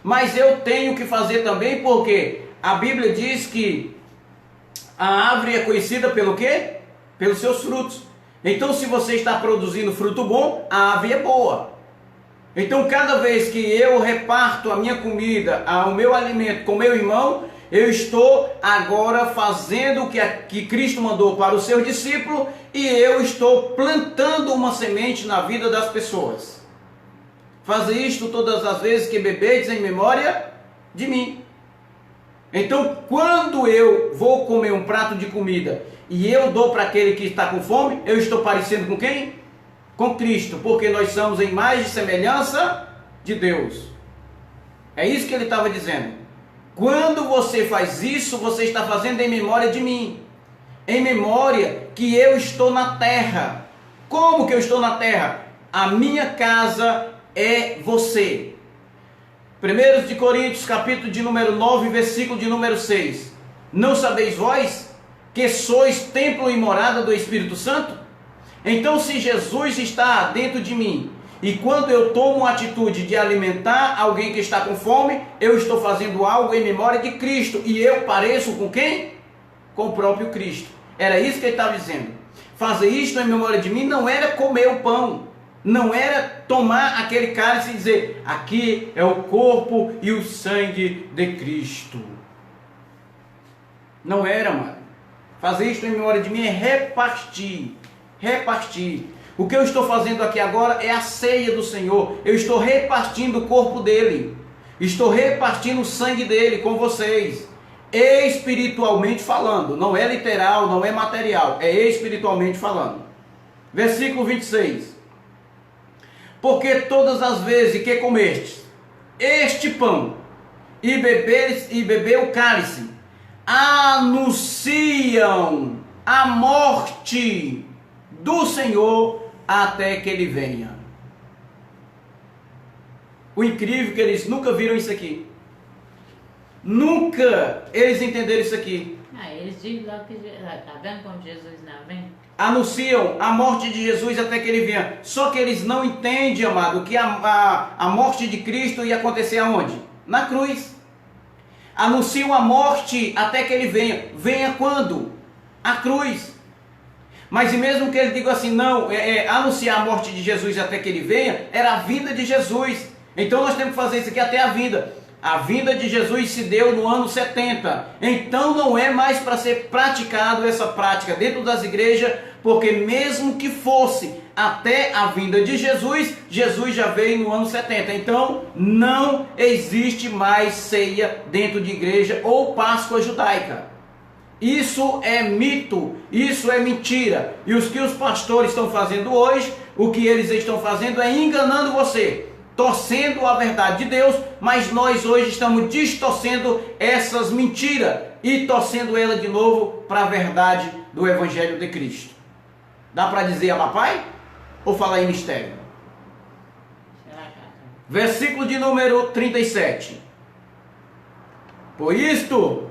Mas eu tenho que fazer também, porque a Bíblia diz que a árvore é conhecida pelo quê? Pelos seus frutos. Então se você está produzindo fruto bom, a árvore é boa. Então cada vez que eu reparto a minha comida, o meu alimento com o meu irmão, eu estou agora fazendo o que Cristo mandou para os seus discípulos e eu estou plantando uma semente na vida das pessoas. Fazer isto todas as vezes que beberdes em memória de mim. Então, quando eu vou comer um prato de comida e eu dou para aquele que está com fome, eu estou parecendo com quem? Com Cristo, porque nós somos em imagem e semelhança de Deus. É isso que ele estava dizendo. Quando você faz isso, você está fazendo em memória de mim. Em memória que eu estou na terra. Como que eu estou na terra? A minha casa é você. 1 de Coríntios, capítulo de número 9, versículo de número 6. Não sabeis vós que sois templo e morada do Espírito Santo? Então, se Jesus está dentro de mim E quando eu tomo a atitude de alimentar alguém que está com fome, eu estou fazendo algo em memória de Cristo. E eu pareço com quem? Com o próprio Cristo. Era isso que ele estava dizendo. Fazer isto em memória de mim não era comer o pão. Não era tomar aquele cálice e dizer, aqui é o corpo e o sangue de Cristo. Não era, mano. Fazer isto em memória de mim é repartir. Repartir. O que eu estou fazendo aqui agora é a ceia do Senhor. Eu estou repartindo o corpo dele. Estou repartindo o sangue dele com vocês. Espiritualmente falando. Não é literal, não é material. É espiritualmente falando. Versículo 26. Porque todas as vezes que comestes este pão e beber o cálice, anunciam a morte do Senhor até que ele venha. O incrível é que eles nunca viram isso aqui. Nunca eles entenderam isso aqui. Eles dizem logo que está vendo como Jesus não vem? Anunciam a morte de Jesus até que ele venha. Só que eles não entendem, amado, que a morte de Cristo ia acontecer aonde? Na cruz. Anunciam a morte até que ele venha. Venha quando? A cruz. Mas e mesmo que ele diga assim, não, anunciar a morte de Jesus até que ele venha, era a vinda de Jesus. Então nós temos que fazer isso aqui até a vinda. A vinda de Jesus se deu no ano 70. Então não é mais para ser praticado essa prática dentro das igrejas, porque mesmo que fosse até a vinda de Jesus, Jesus já veio no ano 70. Então não existe mais ceia dentro de igreja ou Páscoa judaica. Isso é mito, isso é mentira. E os que os pastores estão fazendo hoje, o que eles estão fazendo é enganando você, torcendo a verdade de Deus, mas nós hoje estamos distorcendo essas mentiras e torcendo ela de novo para a verdade do Evangelho de Cristo. Dá para dizer a papai? Ou falar em mistério? Versículo de número 37. Por isto,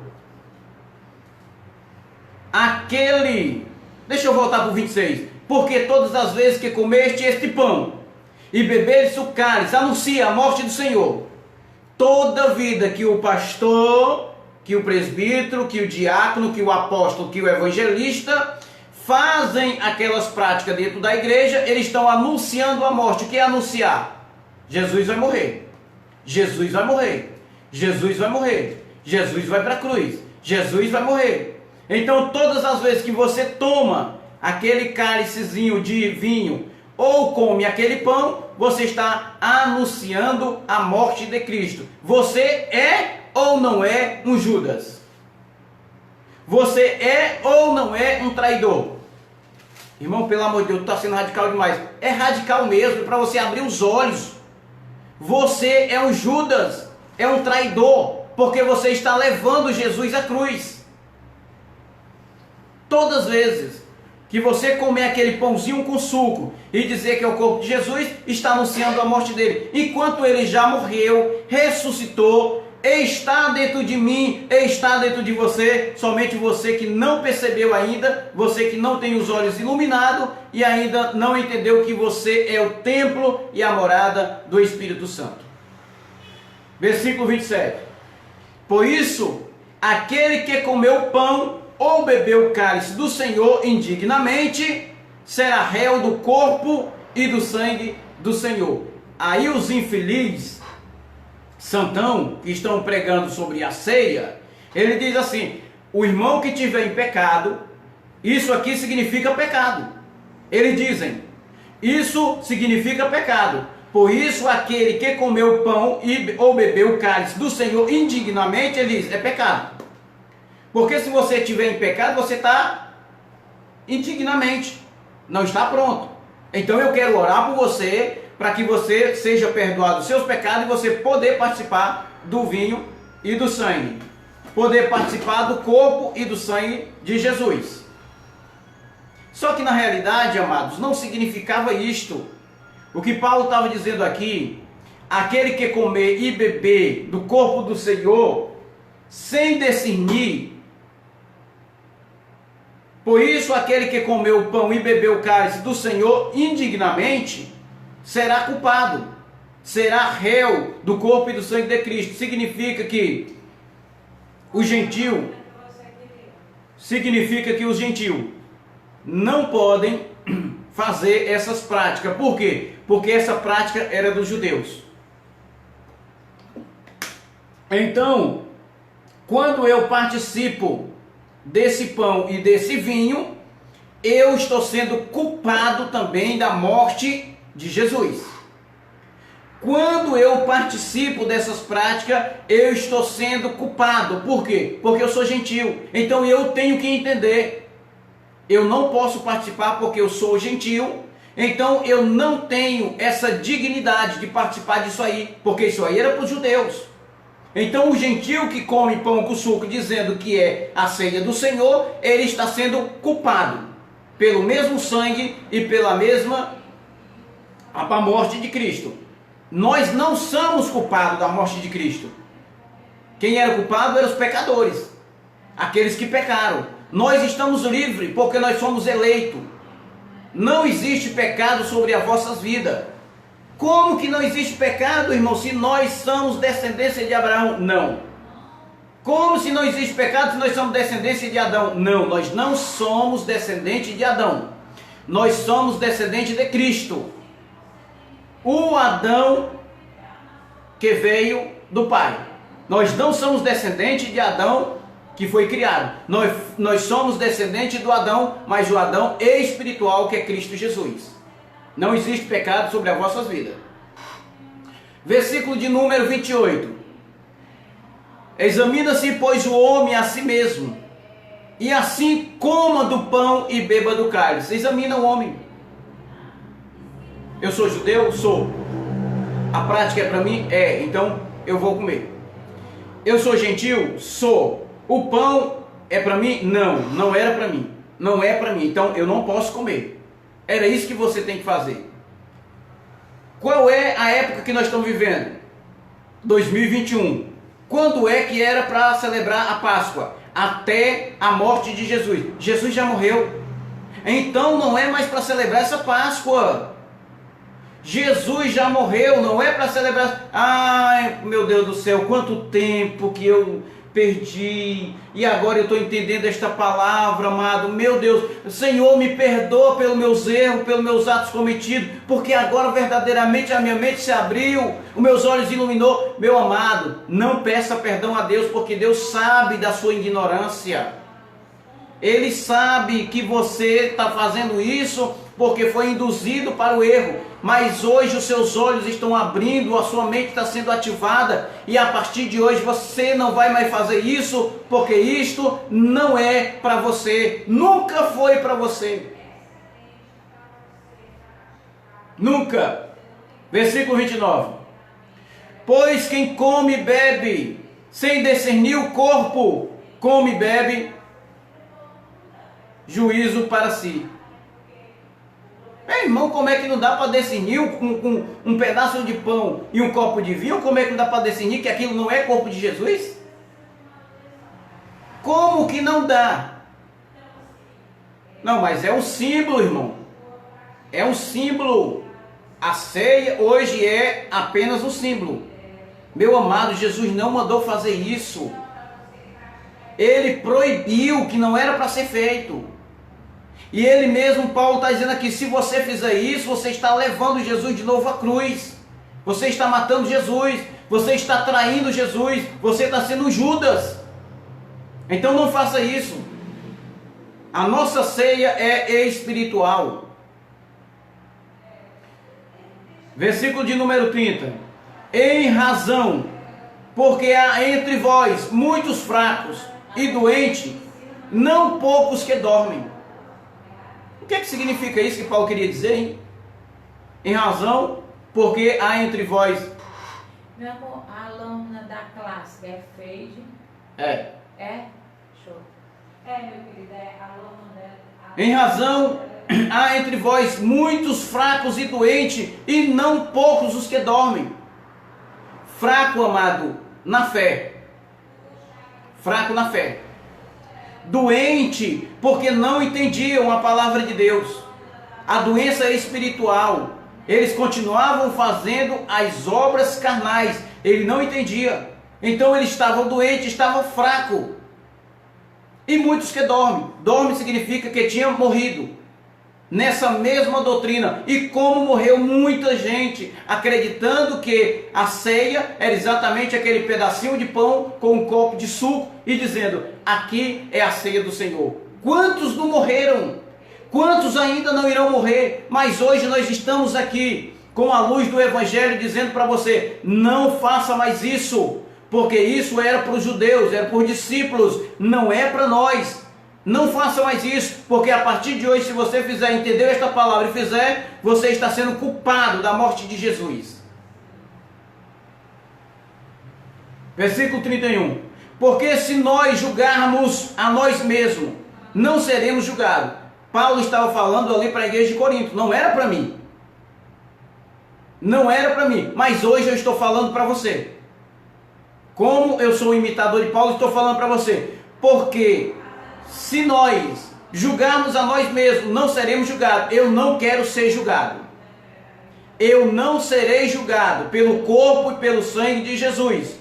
deixa eu voltar para o 26. Porque todas as vezes que comeste este pão e beberes o cálice, anuncia a morte do Senhor. Toda vida que o pastor, que o presbítero, que o diácono, que o apóstolo, que o evangelista fazem aquelas práticas dentro da igreja, eles estão anunciando a morte. O que é anunciar? Jesus vai morrer. Jesus vai morrer. Jesus vai morrer. Jesus vai para a cruz. Jesus vai morrer. Então todas as vezes que você toma aquele cálicezinho de vinho ou come aquele pão, você está anunciando a morte de Cristo. Você é ou não é um Judas? Você é ou não é um traidor? Irmão, pelo amor de Deus, está sendo radical demais. É radical mesmo, para você abrir os olhos. Você é um Judas, é um traidor, porque você está levando Jesus à cruz. Todas as vezes que você comer aquele pãozinho com suco e dizer que é o corpo de Jesus, está anunciando a morte dele. Enquanto ele já morreu, ressuscitou, está dentro de mim, está dentro de você, somente você que não percebeu ainda, você que não tem os olhos iluminados e ainda não entendeu que você é o templo e a morada do Espírito Santo. Versículo 27. Por isso, aquele que comeu pão ou bebeu o cálice do Senhor indignamente, será réu do corpo e do sangue do Senhor. Aí os infelizes, santão, que estão pregando sobre a ceia, ele diz assim, o irmão que tiver em pecado, isso aqui significa pecado. Eles dizem, isso significa pecado. Por isso aquele que comeu pão ou bebeu o cálice do Senhor indignamente, ele diz, é pecado. Porque se você estiver em pecado, você está indignamente, não está pronto. Então eu quero orar por você, para que você seja perdoado dos seus pecados e você poder participar do vinho e do sangue. Poder participar do corpo e do sangue de Jesus. Só que na realidade, amados, não significava isto. O que Paulo estava dizendo aqui, aquele que comer e beber do corpo do Senhor, sem discernir. Por isso, aquele que comeu o pão e bebeu o cálice do Senhor indignamente, será culpado, será réu do corpo e do sangue de Cristo. Significa que os gentios não podem fazer essas práticas. Por quê? Porque essa prática era dos judeus. Então, quando eu participo desse pão e desse vinho, eu estou sendo culpado também da morte de Jesus. Quando eu participo dessas práticas, eu estou sendo culpado. Por quê? Porque eu sou gentil. Então eu tenho que entender. Eu não posso participar porque eu sou gentil. Então eu não tenho essa dignidade de participar disso aí. Porque isso aí era para os judeus. Então o gentil que come pão com suco dizendo que é a ceia do Senhor, ele está sendo culpado pelo mesmo sangue e pela mesma a morte de Cristo. Nós não somos culpados da morte de Cristo. Quem era culpado eram os pecadores, aqueles que pecaram. Nós estamos livres porque nós somos eleitos. Não existe pecado sobre as vossas vidas. Como que não existe pecado, irmão, se nós somos descendência de Abraão? Não. Como se não existe pecado se nós somos descendência de Adão? Não, nós não somos descendente de Adão. Nós somos descendente de Cristo. O Adão que veio do Pai. Nós não somos descendentes de Adão que foi criado. Nós somos descendentes do Adão, mas o Adão espiritual que é Cristo Jesus. Não existe pecado sobre as vossas vidas. Versículo de número 28. Examina-se, pois, o homem a si mesmo, e assim coma do pão e beba do cálice. Examina o homem. Eu sou judeu? Sou. A prática é para mim? É. Então eu vou comer. Eu sou gentil? Sou. O pão é para mim? Não, não era para mim. Não é para mim. Então eu não posso comer. Era isso que você tem que fazer. Qual é a época que nós estamos vivendo? 2021. Quando é que era para celebrar a Páscoa? Até a morte de Jesus. Jesus já morreu. Então não é mais para celebrar essa Páscoa. Jesus já morreu, não é para celebrar. Ai, meu Deus do céu, quanto tempo que eu perdi. E agora eu estou entendendo esta palavra, amado. Meu Deus, Senhor, me perdoa pelos meus erros, pelos meus atos cometidos, porque agora verdadeiramente a minha mente se abriu, os meus olhos iluminou. Meu amado, não peça perdão a Deus, porque Deus sabe da sua ignorância. Ele sabe que você está fazendo isso porque foi induzido para o erro. Mas hoje os seus olhos estão abrindo, a sua mente está sendo ativada. E a partir de hoje você não vai mais fazer isso, porque isto não é para você. Nunca foi para você. Nunca. Versículo 29. Pois quem come e bebe, sem discernir o corpo, come e bebe, juízo para si. Irmão, como é que não dá para discernir com um pedaço de pão e um copo de vinho? Como é que não dá para discernir que aquilo não é corpo de Jesus? Como que não dá? Não, mas é um símbolo, irmão. É um símbolo. A ceia hoje é apenas um símbolo. Meu amado, Jesus não mandou fazer isso. Ele proibiu, que não era para ser feito. E ele mesmo, Paulo está dizendo aqui, se você fizer isso, você está levando Jesus de novo à cruz. Você está matando Jesus. Você está traindo Jesus. Você está sendo Judas. Então não faça isso. A nossa ceia é espiritual. Versículo de número 30. Em razão, porque há entre vós muitos fracos e doentes, não poucos que dormem. O que significa isso que Paulo queria dizer, hein? Em razão, porque há entre vós... Meu amor, a lâmina da classe é fade? É. É? Show. É, meu querido, é a lâmina dela. Em razão, há entre vós muitos fracos e doentes, e não poucos os que dormem. Fraco, amado, na fé. Fraco na fé. Doente, porque não entendiam a palavra de Deus. A doença é espiritual. Eles continuavam fazendo as obras carnais. Ele não entendia. Então ele estava doente, estava fraco. E muitos que dormem. Dorme significa que tinham morrido nessa mesma doutrina. E como morreu muita gente, acreditando que a ceia era exatamente aquele pedacinho de pão com um copo de suco e dizendo: aqui é a ceia do Senhor. Quantos não morreram? Quantos ainda não irão morrer? Mas hoje nós estamos aqui com a luz do Evangelho dizendo para você: não faça mais isso, porque isso era para os judeus, era para os discípulos, não é para nós. Não faça mais isso, porque a partir de hoje, se você fizer, entendeu esta palavra e fizer, você está sendo culpado da morte de Jesus. Versículo 31. Porque se nós julgarmos a nós mesmos, não seremos julgados. Paulo estava falando ali para a igreja de Corinto, não era para mim. Não era para mim, mas hoje eu estou falando para você. Como eu sou um imitador de Paulo, estou falando para você. Porque se nós julgarmos a nós mesmos, não seremos julgados. Eu não quero ser julgado. Eu não serei julgado pelo corpo e pelo sangue de Jesus.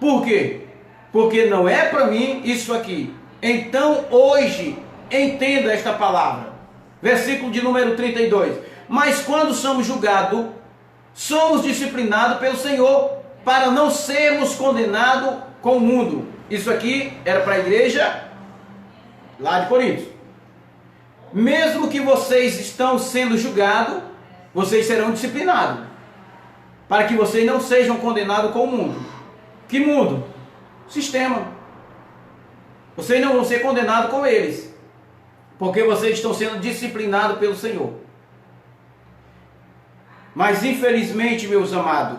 Por quê? Porque não é para mim isso aqui. Então hoje, entenda esta palavra. Versículo de número 32. Mas quando somos julgados, somos disciplinados pelo Senhor, para não sermos condenados com o mundo. Isso aqui era para a igreja lá de Corinto. Mesmo que vocês estão sendo julgados, vocês serão disciplinados, para que vocês não sejam condenados com o mundo. Que mundo? Sistema. Vocês não vão ser condenados com eles, porque vocês estão sendo disciplinados pelo Senhor. Mas infelizmente, meus amados,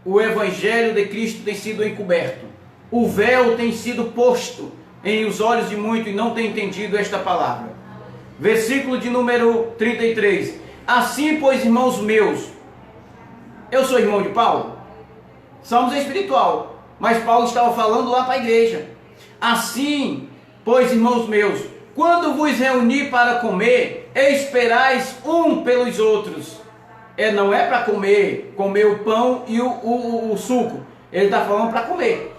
o Evangelho de Cristo tem sido encoberto. O véu tem sido posto em os olhos de muitos e não tem entendido esta palavra. Versículo de número 33. Assim, pois, irmãos meus, eu sou irmão de Paulo? Somos espiritual, mas Paulo estava falando lá para a igreja. Assim, pois, irmãos meus, quando vos reunir para comer, esperais um pelos outros. Não é para comer o pão e o suco. Ele está falando para comer.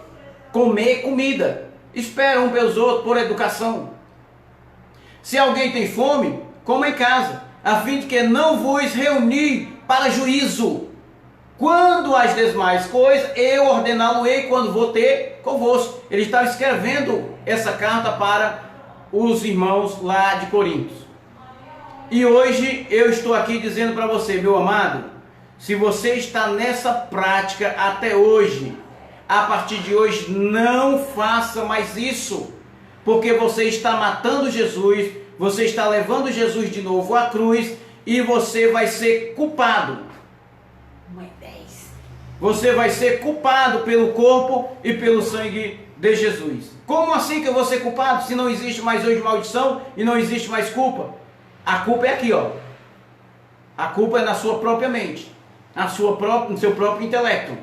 Comer comida. Espera um pelos outros por educação. Se alguém tem fome, coma em casa, a fim de que não vos reunir para juízo. Quando as demais coisas, eu ordená-lo-ei quando vou ter convosco. Ele estava escrevendo essa carta para os irmãos lá de Corinto. E hoje eu estou aqui dizendo para você, meu amado, se você está nessa prática até hoje, a partir de hoje não faça mais isso, porque você está matando Jesus, você está levando Jesus de novo à cruz e você vai ser culpado. Você vai ser culpado pelo corpo e pelo sangue de Jesus. Como assim que eu vou ser culpado se não existe mais hoje maldição e não existe mais culpa? A culpa é aqui, ó. A culpa é na sua própria mente, no seu próprio intelecto.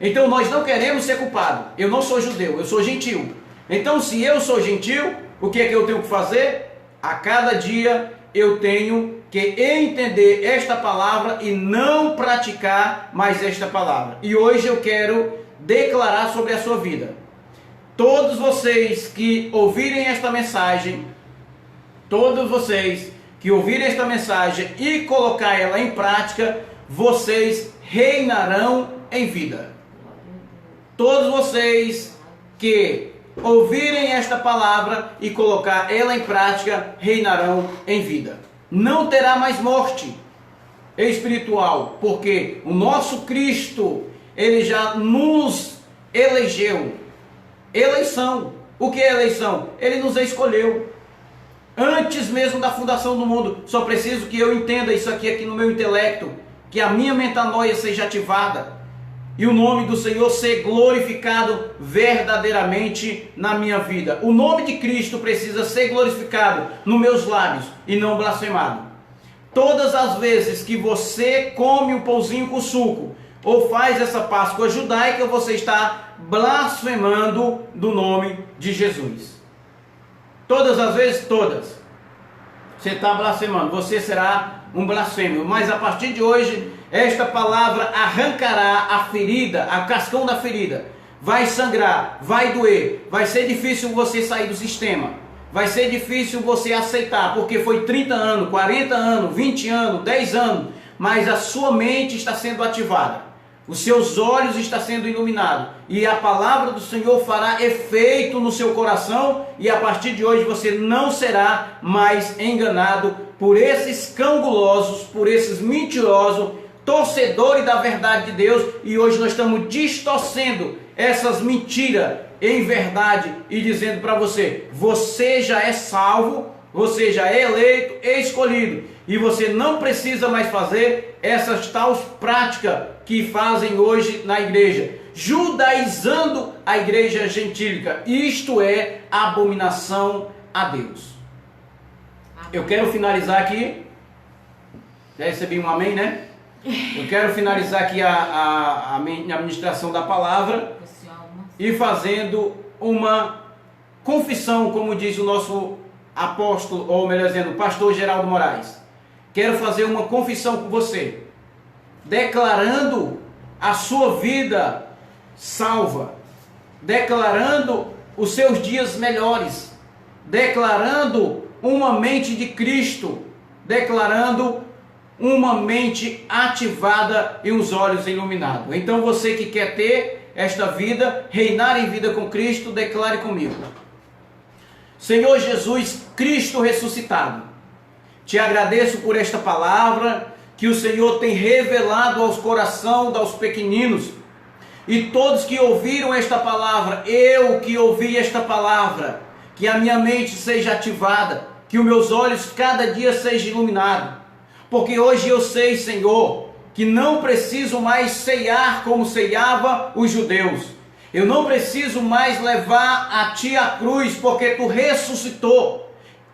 Então nós não queremos ser culpados. Eu não sou judeu, eu sou gentil. Então se eu sou gentil, o que é que eu tenho que fazer? A cada dia eu tenho que entender esta palavra e não praticar mais esta palavra. E hoje eu quero declarar sobre a sua vida. Todos vocês que ouvirem esta mensagem, todos vocês que ouvirem esta mensagem e colocar ela em prática, vocês reinarão em vida. Todos vocês que ouvirem esta palavra e colocar ela em prática, reinarão em vida. Não terá mais morte espiritual, porque o nosso Cristo, ele já nos elegeu. Eleição. O que é eleição? Ele nos escolheu. Antes mesmo da fundação do mundo. Só preciso que eu entenda isso aqui no meu intelecto, que a minha metanoia seja ativada e o nome do Senhor ser glorificado verdadeiramente na minha vida. O nome de Cristo precisa ser glorificado nos meus lábios e não blasfemado. Todas as vezes que você come um pãozinho com suco ou faz essa Páscoa judaica, você está blasfemando do nome de Jesus. Todas as vezes, todas. Você está blasfemando. Você será um blasfemo. Mas a partir de hoje, esta palavra arrancará a ferida, a cascão da ferida. Vai sangrar, vai doer, vai ser difícil você sair do sistema. Vai ser difícil você aceitar, porque foi 30 anos, 40 anos, 20 anos, 10 anos, mas a sua mente está sendo ativada. Os seus olhos estão sendo iluminados e a palavra do Senhor fará efeito no seu coração, e a partir de hoje você não será mais enganado por esses cangulosos, por esses mentirosos, torcedores da verdade de Deus. E hoje nós estamos distorcendo essas mentiras em verdade e dizendo para você: você já é salvo, você já é eleito e escolhido, e você não precisa mais fazer essas tais práticas que fazem hoje na igreja, judaizando a igreja gentílica. Isto é abominação a Deus. Eu quero finalizar aqui. Já recebi um amém, né? Eu quero finalizar aqui a ministração da palavra e fazendo uma confissão, como diz o nosso apóstolo, ou melhor dizendo, pastor Geraldo Moraes. Quero fazer uma confissão com você, declarando a sua vida salva, declarando os seus dias melhores, declarando uma mente de Cristo, declarando uma mente ativada e os olhos iluminados. Então você que quer ter esta vida, reinar em vida com Cristo, declare comigo: Senhor Jesus Cristo ressuscitado, te agradeço por esta palavra que o Senhor tem revelado aos corações dos pequeninos, e todos que ouviram esta palavra, eu que ouvi esta palavra, que a minha mente seja ativada, que os meus olhos cada dia sejam iluminados, porque hoje eu sei, Senhor, que não preciso mais ceiar como ceiava os judeus. Eu não preciso mais levar a Ti a cruz, porque Tu ressuscitou.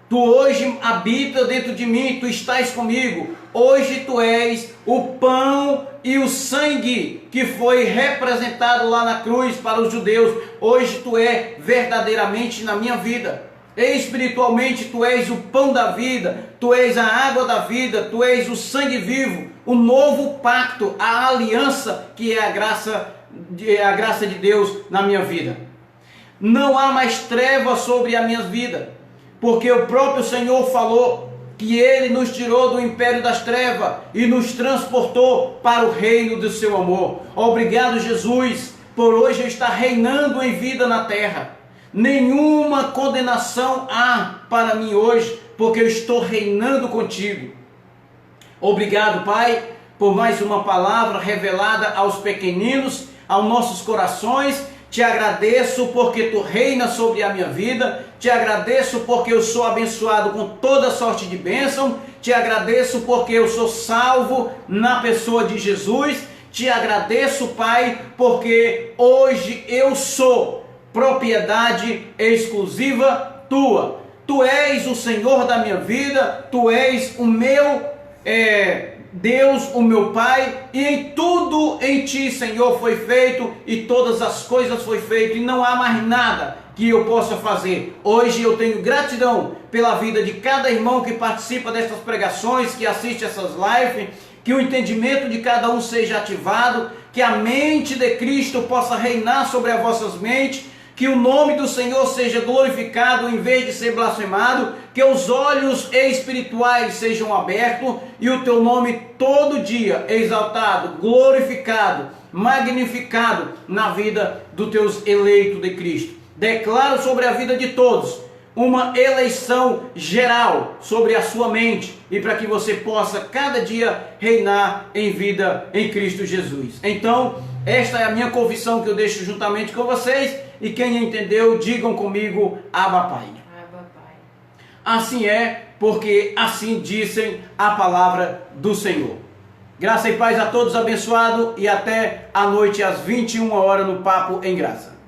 Tu hoje habita dentro de mim, Tu estás comigo. Hoje Tu és o pão e o sangue que foi representado lá na cruz para os judeus. Hoje Tu é verdadeiramente na minha vida. Espiritualmente Tu és o pão da vida, Tu és a água da vida, Tu és o sangue vivo, o novo pacto, a aliança que é a graça de Deus na minha vida. Não há mais trevas sobre a minha vida, porque o próprio Senhor falou que Ele nos tirou do império das trevas e nos transportou para o reino do seu amor. Obrigado, Jesus, por hoje eu estar reinando em vida na terra. Nenhuma condenação há para mim hoje, porque eu estou reinando contigo. Obrigado, Pai, por mais uma palavra revelada aos pequeninos, aos nossos corações. Te agradeço porque Tu reinas sobre a minha vida. Te agradeço porque eu sou abençoado com toda sorte de bênção. Te agradeço porque eu sou salvo na pessoa de Jesus. Te agradeço, Pai, porque hoje eu sou propriedade exclusiva Tua. Tu és o Senhor da minha vida, Tu és o meu Deus, o meu Pai, e em tudo em Ti, Senhor, foi feito, e todas as coisas foi feito, e não há mais nada que eu possa fazer. Hoje eu tenho gratidão pela vida de cada irmão que participa dessas pregações, que assiste essas lives, que o entendimento de cada um seja ativado, que a mente de Cristo possa reinar sobre as vossas mentes, que o nome do Senhor seja glorificado em vez de ser blasfemado, que os olhos espirituais sejam abertos e o Teu nome todo dia exaltado, glorificado, magnificado na vida dos Teus eleitos de Cristo. Declaro sobre a vida de todos uma eleição geral sobre a sua mente, e para que você possa cada dia reinar em vida em Cristo Jesus. Então, esta é a minha confissão que eu deixo juntamente com vocês. E quem entendeu, digam comigo: Abba Pai. Abba Pai. Assim é, porque assim dizem a palavra do Senhor. Graça e paz a todos, abençoado, e até a noite às 21 horas no Papo em Graça.